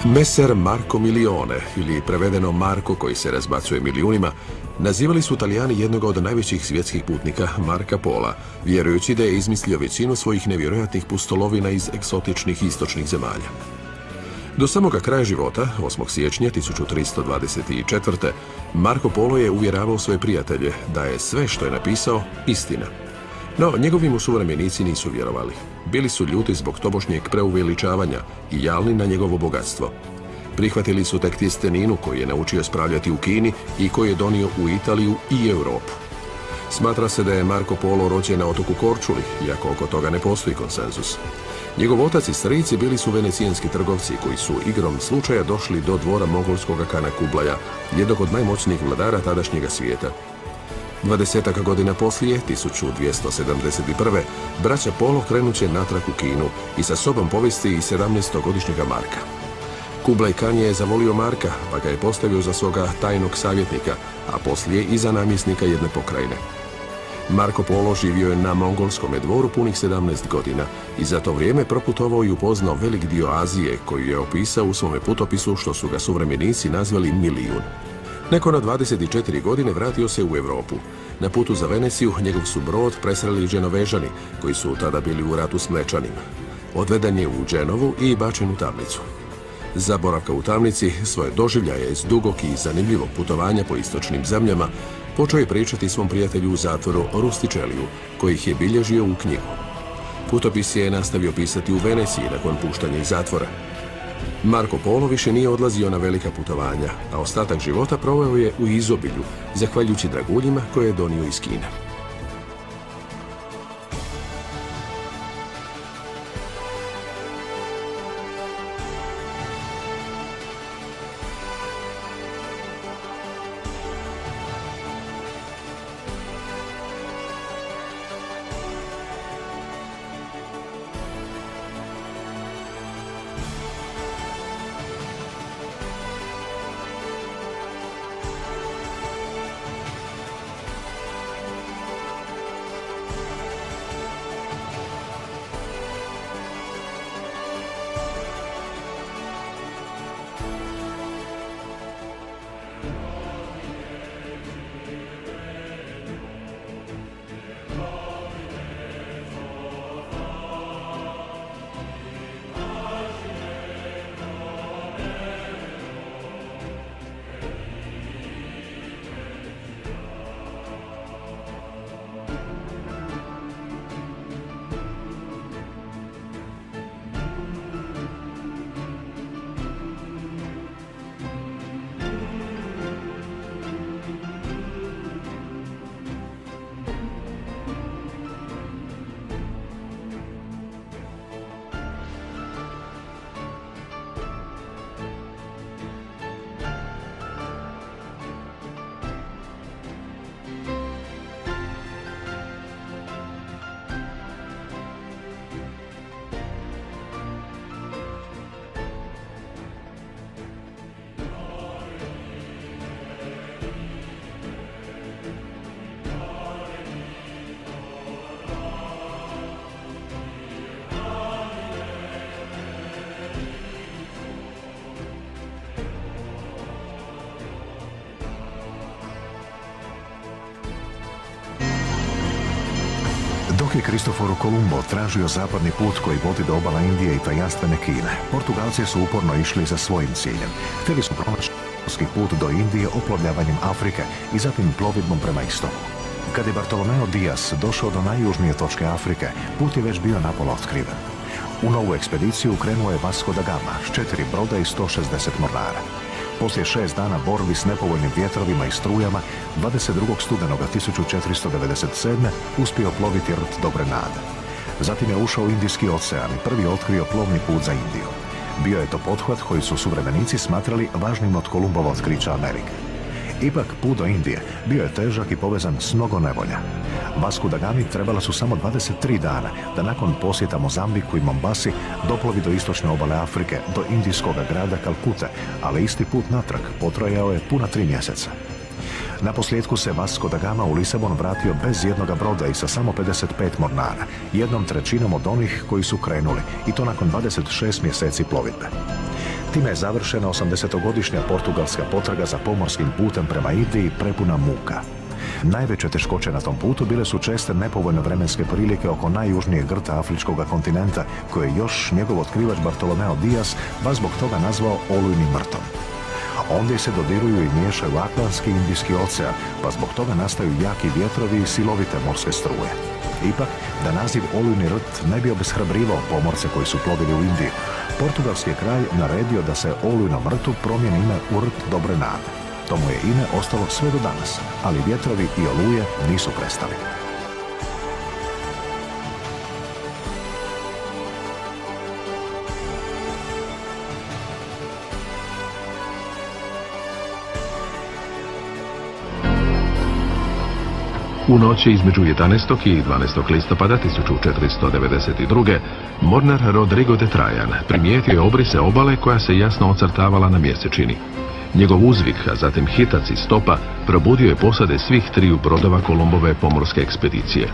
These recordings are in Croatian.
Messer Marco Milione, ili prevedeno Marko koji se razbacuje milijunima, nazivali su Talijani jednog od najvećih svjetskih putnika, Marka Pola, vjerujući da je izmislio većinu svojih nevjerojatnih pustolovina iz egzotičnih istočnih zemalja. Do samoga kraja života, 8. siječnja 1324. Marko Polo je uvjeravao svoje prijatelje da je sve što je napisao istina. No, njegovi mu suvremenici nisu vjerovali. Bili su ljuti zbog tobožnjeg preuveličavanja i jalni na njegovo bogatstvo. Prihvatili su tek tjesteninu koju je naučio spravljati u Kini i koju je donio u Italiju i Europu. Smatra se da je Marko Polo rođen na otoku Korčuli, iako oko toga ne postoji konsenzus. Njegov otac i strici bili su venecijanski trgovci koji su igrom slučaja došli do dvora mongolskog kana Kublaja, jednog od najmoćnijih vladara tadašnjega svijeta. 20 godina poslije, 1271. braća Polo krenut će natrag u Kinu i sa sobom povesti i 17-godišnjega Marka. Kublaj Kan je zavolio Marka, pa ga je postavio za svoga tajnog savjetnika, a poslije i za namjesnika jedne pokrajine. Marko Polo živio je na mongolskom dvoru punih 17 godina i za to vrijeme proputovao i upoznao velik dio Azije, koju je opisao u svome putopisu, što su ga suvremenici nazvali milijun. Nakon 24 godine vratio se u Europu. Na putu za Veneciju njegov su brod presreli Dženovežani, koji su tada bili u ratu s Mlečanima. Odveden je u Dženovu i bačen u tamnicu. Za boravka u tamnici, svoje doživljaje iz dugog i zanimljivog putovanja po istočnim zemljama, počeo je pričati svom prijatelju u zatvoru Rustičeliju, koji ih je bilježio u knjigu. Putopis je nastavio pisati u Veneciji nakon puštanja iz zatvora. Marko Polo više nije odlazio na velika putovanja, a ostatak života proveo je u izobilju, zahvaljujući draguljima koje je donio iz Kine. Dok je Kristoforo Kolumbo tražio zapadni put koji vodi do obala Indije i tajanstvene Kine, Portugalci su uporno išli za svojim ciljem. Htjeli su pronaći put do Indije oplovljavanjem Afrike i zatim plovidbom prema istoku. Kad je Bartolomeo Dias došao do najjužnije točke Afrike, put je već bio napola otkriven. U novu ekspediciju krenuo je Vasco da Gama s 4 broda i 160 mornara. Poslije 6 dana borbi s nepovoljnim vjetrovima i strujama, 22. studenoga 1497. uspio ploviti rt do Grenade. Zatim je ušao u Indijski ocean i prvi otkrio plovni put za Indiju. Bio je to pothvat koji su suvremenici smatrali važnim od Kolumbova otkrića Amerike. Ipak, put do Indije bio je težak i povezan s mnogo nevolja. Vasco da Gami trebala su samo 23 dana da nakon posjeta Mozambiku i Mombasi doplovi do istočne obale Afrike, do indijskog grada Kalkute, ali isti put natrag potrajao je puna 3 mjeseca. Naposljetku se Vasco da Gama u Lisabon vratio bez jednoga broda i sa samo 55 mornara, 1/3 od onih koji su krenuli, i to nakon 26 mjeseci plovidbe. Time je završena 80-godišnja portugalska potraga za pomorskim putem prema Indiji prepuna muka. Najveće teškoće na tom putu bile su česte nepovoljne vremenske prilike oko najjužnijeg grta afričkog kontinenta, koje je još njegov otkrivač Bartolomeo Dias baš zbog toga nazvao olujnim mrtom. Ondje se dodiruju i miješaju Atlantski i Indijski ocean, pa zbog toga nastaju jaki vjetrovi i silovite morske struje. Ipak, da naziv olujni rt ne bi obeshrabrivao pomorce koji su plovili u Indiju, portugalski je kralj naredio da se olujnom rtu promijeni ime u rt dobre nade. To mu je ime ostalo sve do danas, ali vjetrovi i oluje nisu prestali. U noći između 11. i 12. listopada 1492. mornar Rodrigo de Trajan primijetio je obrise obale koja se jasno ocrtavala na mjesečini. Njegov uzvik, a zatim hitac i stopa, probudio je posade svih triju brodova Kolumbove pomorske ekspedicije.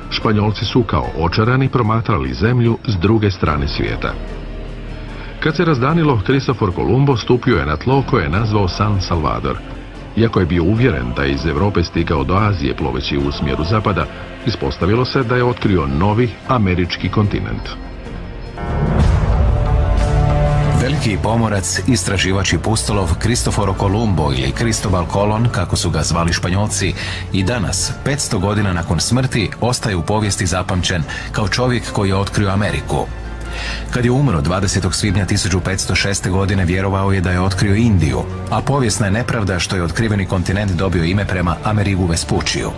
Španjolci su kao očarani promatrali zemlju s druge strane svijeta. Kad se razdanilo, Kristofor Kolumbo stupio je na tlo koje je nazvao San Salvador. Iako je bio uvjeren da je iz Europe stigao do Azije ploveći u smjeru zapada, ispostavilo se da je otkrio novi američki kontinent. Veliki pomorac, istraživač i pustolov Cristoforo Colombo ili Cristobal Colon, kako su ga zvali Španjolci, i danas, 500 godina nakon smrti, ostaje u povijesti zapamćen kao čovjek koji je otkrio Ameriku. Kad je umro 20. svibnja 1506. godine, vjerovao je da je otkrio Indiju, a povijesna je nepravda što je otkriveni kontinent dobio ime prema Amerigu Vespuciju.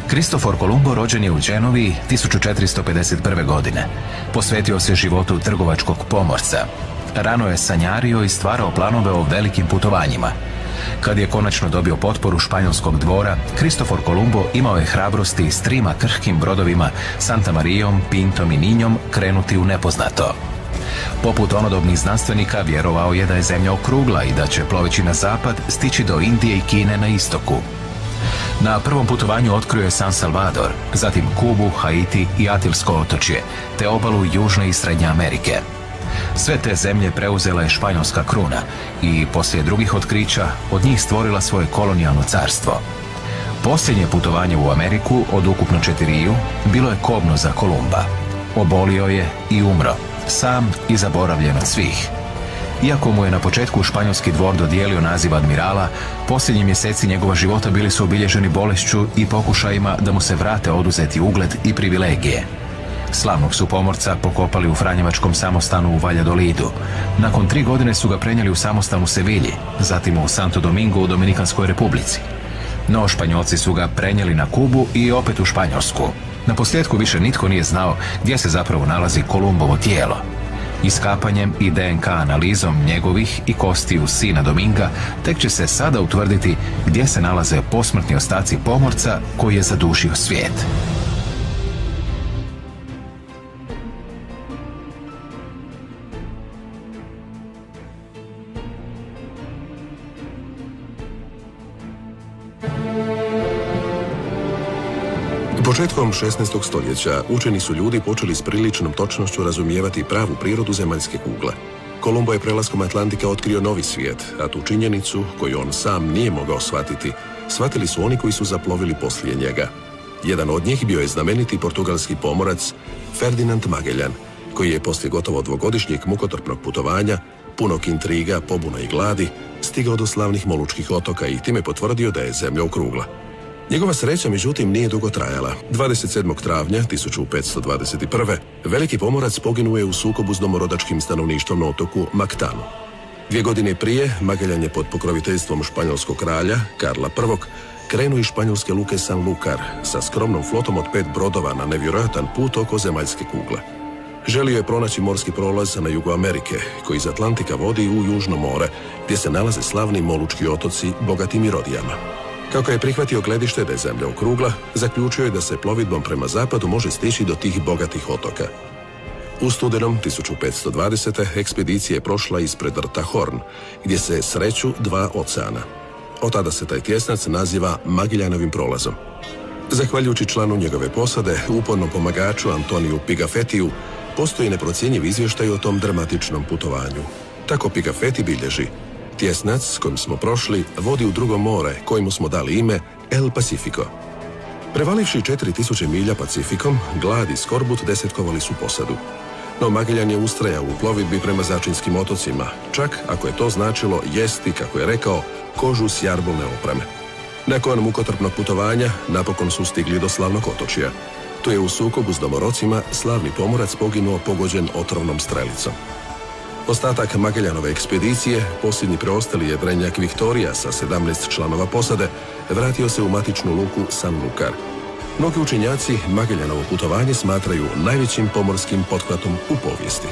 Kristofor Kolumbo rođen je u Genovi 1451. godine. Posvetio se životu trgovačkog pomorca. Rano je sanjario i stvarao planove o velikim putovanjima. Kad je konačno dobio potporu španjolskog dvora, Kristofor Kolumbo imao je hrabrosti s trima krhkim brodovima, Santa Marijom, Pintom i Ninjom, krenuti u nepoznato. Poput onodobnih znanstvenika, vjerovao je da je zemlja okrugla i da će, ploveći na zapad, stići do Indije i Kine na istoku. Na prvom putovanju otkrio je San Salvador, zatim Kubu, Haiti i Atilsko otočje, te obalu Južne i Srednje Amerike. Sve te zemlje preuzela je španjolska kruna i poslije drugih otkrića od njih stvorila svoje kolonijalno carstvo. Posljednje putovanje u Ameriku od ukupno 4 bilo je kobno za Kolumba. Obolio je i umro, sam i zaboravljen od svih. Iako mu je na početku španjolski dvor dodijelio naziv admirala, posljednji mjeseci njegova života bili su obilježeni bolešću i pokušajima da mu se vrate oduzeti ugled i privilegije. Slavnog su pomorca pokopali u franjevačkom samostanu u Valjadolidu. Nakon 3 godine su ga prenijeli u samostan u Sevilji, zatim u Santo Domingo u Dominikanskoj republici. No, Španjolci su ga prenijeli na Kubu i opet u Španjolsku. Naposljetku više nitko nije znao gdje se zapravo nalazi Kolumbovo tijelo. Iskapanjem i DNK analizom njegovih i kostiju sina Dominga tek će se sada utvrditi gdje se nalaze posmrtni ostaci pomorca koji je zadušio svijet. Početkom 16. stoljeća učeni su ljudi počeli s priličnom točnošću razumijevati pravu prirodu zemaljske kugle. Kolumbo je prelaskom Atlantika otkrio novi svijet, a tu činjenicu, koju on sam nije mogao shvatiti, shvatili su oni koji su zaplovili poslije njega. Jedan od njih bio je znameniti portugalski pomorac Ferdinand Magellan, koji je poslije gotovo 2-godišnjeg mukotrpnog putovanja, punog intriga, pobuna i gladi, stigao do slavnih Molučkih otoka i time potvrdio da je zemlja okrugla. Njegova sreća, međutim, nije dugo trajala. 27. travnja 1521. veliki pomorac poginuo je u sukobu s domorodačkim stanovništvom na otoku Mactanu. 2 godine prije, Magellan je pod pokroviteljstvom španjolskog kralja, Karla I, krenuo iz španjolske luke Sanlúcar sa skromnom flotom od 5 brodova na nevjerojatan put oko zemaljske kugle. Želio je pronaći morski prolaz na jugu Amerike, koji iz Atlantika vodi u Južno more, gdje se nalaze slavni Molučki otoci bogati mirodijama. Kako je prihvatio gledište da je zemlja okrugla, zaključio je da se plovidbom prema zapadu može stići do tih bogatih otoka. U studenom 1520. ekspedicija je prošla ispred rta Horn, gdje se sreću 2 oceana. Od tada se taj tjesnac naziva Magellanovim prolazom. Zahvaljujući članu njegove posade, upornom pomagaču Antoniju Pigafettiju, postoji neprocjenjiv izvještaj o tom dramatičnom putovanju. Tako Pigafetti bilježi: tjesnac s kojim smo prošli vodi u drugo more, kojemu smo dali ime El Pacifico. Prevalivši 4000 milja Pacifikom, glad i skorbut desetkovali su posadu. No Magellan je ustrajao u plovidbi prema Začinskim otocima, čak ako je to značilo jesti, kako je rekao, kožu s jarbolne opreme. Nakon mukotrpnog putovanja napokon su stigli do slavnog otočja. Tu je u sukobu s domorocima slavni pomorac poginuo pogođen otrovnom strelicom. Ostatak Magellanove ekspedicije, posljednji preostali jedrenjak Viktorija sa 17 članova posade, vratio se u matičnu luku San Lucar. Mnogi učenjaci Magellanovo putovanje smatraju najvećim pomorskim pothvatom u povijesti.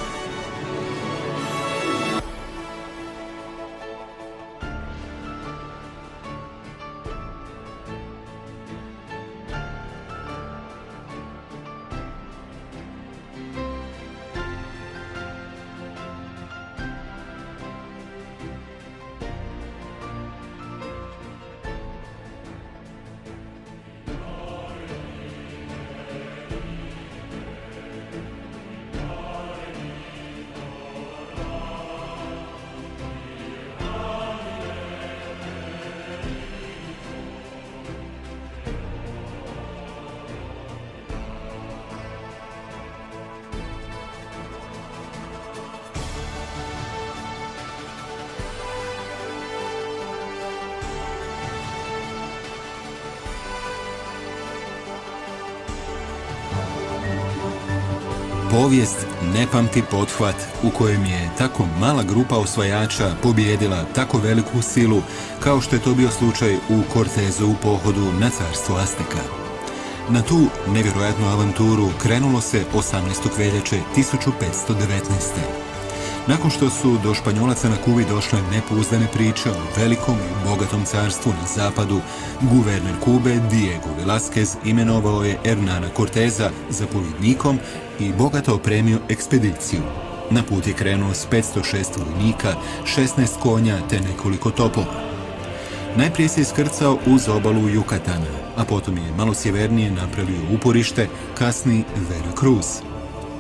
Povijest ne pamti pothvat u kojem je tako mala grupa osvajača pobijedila tako veliku silu kao što je to bio slučaj u Cortezovu pohodu na carstvo Azteka. Na tu nevjerojatnu avanturu krenulo se 18. veljače 1519. Nakon što su do Španjolaca na Kubi došle nepouzdane priče o velikom i bogatom carstvu na zapadu, guverner Kube Diego Velázquez imenovao je Hernana Corteza zapovjednikom i bogato opremio ekspediciju. Na put je krenuo s 506 vojnika, 16 konja te nekoliko topova. Najprije se iskrcao uz obalu Jukatana, a potom je malo sjevernije napravio uporište, kasni Veracruz.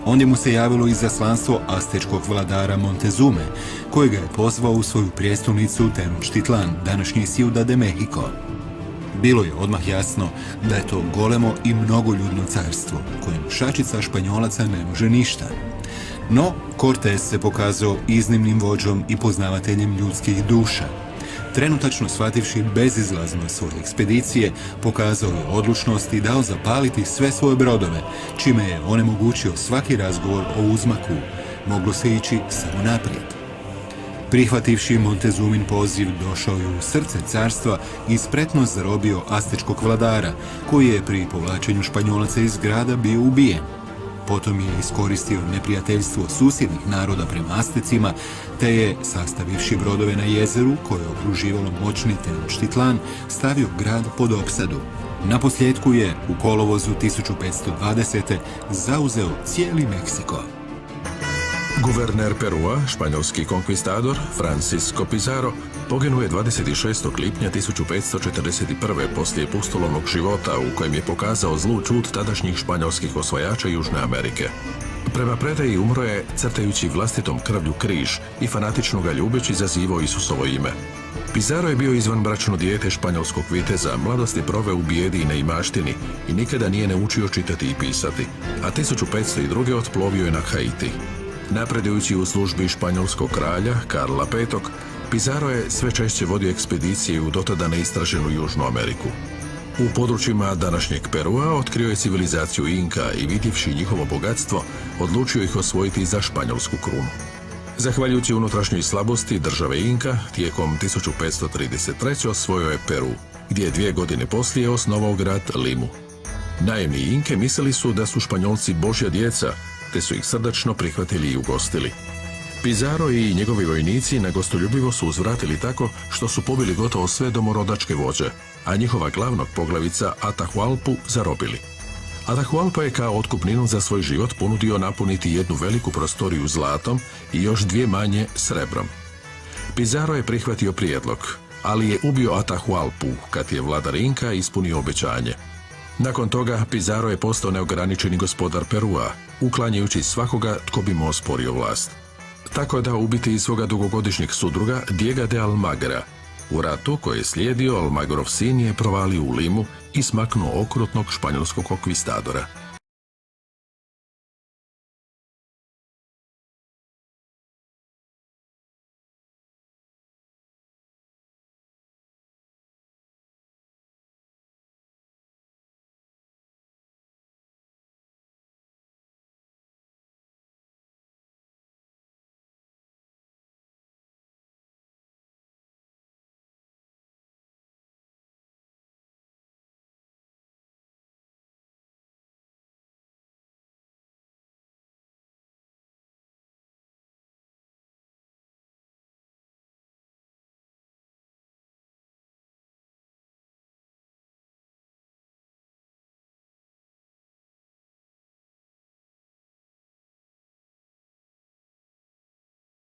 Ondje mu se javilo izaslanstvo astečkog vladara Montezume, kojega je pozvao u svoju prijestolnicu Tenochtitlan, današnji Ciudad de México. Bilo je odmah jasno da je to golemo i mnogoljudno carstvo, kojem šačica Španjolaca ne može ništa. No, Cortez se pokazao iznimnim vođom i poznavateljem ljudskih duša. Trenutačno shvativši bezizlaznost svoje ekspedicije, pokazao je odlučnost i dao zapaliti sve svoje brodove, čime je onemogućio svaki razgovor o uzmaku. Moglo se ići samo naprijed. Prihvativši Montezumin poziv, došao je u srce carstva i spretno zarobio astečkog vladara, koji je pri povlačenju Španjolaca iz grada bio ubijen. Potom je iskoristio neprijateljstvo susjednih naroda prema Astecima, te je, sastavivši brodove na jezeru, koje je okruživalo moćni Tenochtitlan, stavio grad pod opsadu. Naposljetku je, u kolovozu 1520. zauzeo cijeli Meksiko. Guverner Perua, španjolski konkvistador Francisco Pizarro, poginuo je 26. lipnja 1541. poslije pustolovnog života u kojem je pokazao zlu ćud tadašnjih španjolskih osvajača Južne Amerike. Prema predaji umro je crtajući vlastitom krvlju križ i fanatično ga ljubeći zazivao Isusovo ime. Pizarro je bio izvanbračno dijete španjolskog viteza, mladost je proveo u bijedi i neimaštini i nikada nije naučio čitati i pisati, a 1502. otplovio je na Haiti. Napredujući u službi španjolskog kralja, Karla V, Pizarro je sve češće vodio ekspedicije u dotada neistraženu Južnu Ameriku. U područjima današnjeg Perua otkrio je civilizaciju Inka i vidjevši njihovo bogatstvo, odlučio ih osvojiti za španjolsku krunu. Zahvaljujući unutrašnjoj slabosti države Inka, tijekom 1533. osvojio je Peru, gdje je 2 godine poslije osnovao grad Limu. Naivni Inke mislili su da su Španjolci Božja djeca, te su ih srdačno prihvatili i ugostili. Pizarro i njegovi vojnici na gostoljubivo su uzvratili tako što su pobili gotovo sve domorodačke vođe, a njihova glavnog poglavica Atahualpu zarobili. Atahualpa je kao otkupninu za svoj život ponudio napuniti jednu veliku prostoriju zlatom i još 2 manje srebrom. Pizarro je prihvatio prijedlog, ali je ubio Atahualpu kad je vladar Inka ispunio obećanje. Nakon toga Pizarro je postao neograničeni gospodar Perua, uklanjajući svakoga tko bi mu osporio vlast. Tako da ubiti i svoga dugogodišnjeg sudruga Diego de Almagra. U ratu koji je slijedio, Almagrov sin je provalio u Limu i smaknuo okrutnog španjolskog konkvistadora.